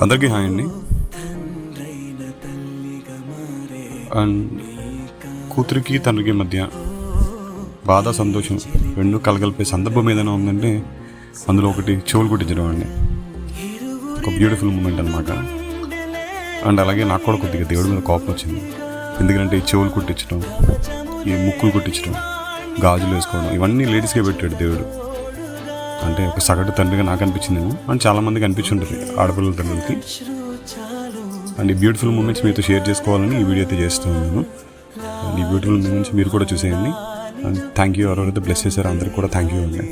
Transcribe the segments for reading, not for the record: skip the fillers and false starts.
అందరికీ హాయ్ అండి. అండ్ కూతురికి తండ్రికి మధ్య బాధ సంతోషం రెండు కలగలిపే సందర్భం ఏదైనా ఉందంటే అందులో ఒకటి చెవులు కుట్టించడం అండి. ఒక బ్యూటిఫుల్ మూమెంట్ అనమాట. అండ్ అలాగే నాకు కూడా కొద్దిగా దేవుడి మీద కోపం వచ్చింది. ఎందుకంటే ఈ చెవులు కుట్టించడం, ఈ ముక్కులు కుట్టించడం, గాజులు వేసుకోవడం ఇవన్నీ లేడీస్కే పెట్టాడు దేవుడు. అంటే ఒక సగటు తండ్రిగా నాకు అనిపించిందేమో, అండ్ చాలామందికి అనిపించుంటుంది ఆడపిల్లల తండ్రులకి. అండ్ ఈ బ్యూటిఫుల్ మూమెంట్స్ మీతో షేర్ చేసుకోవాలని ఈ వీడియో అయితే చేస్తున్నాను. అండ్ ఈ బ్యూటిఫుల్ మూమెంట్స్ మీరు కూడా చూసేయండి. అండ్ థ్యాంక్ యూ ఎవరైతే బ్లెస్ చేశారో అందరికి కూడా థ్యాంక్ యూ అండి.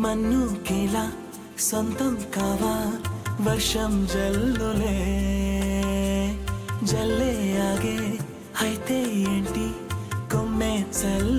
మన్నుకేలా సొంతం కావా వర్షం జల్లులే జల్లే ఆగే అయితే ఏంటి కొమ్మే చల్ల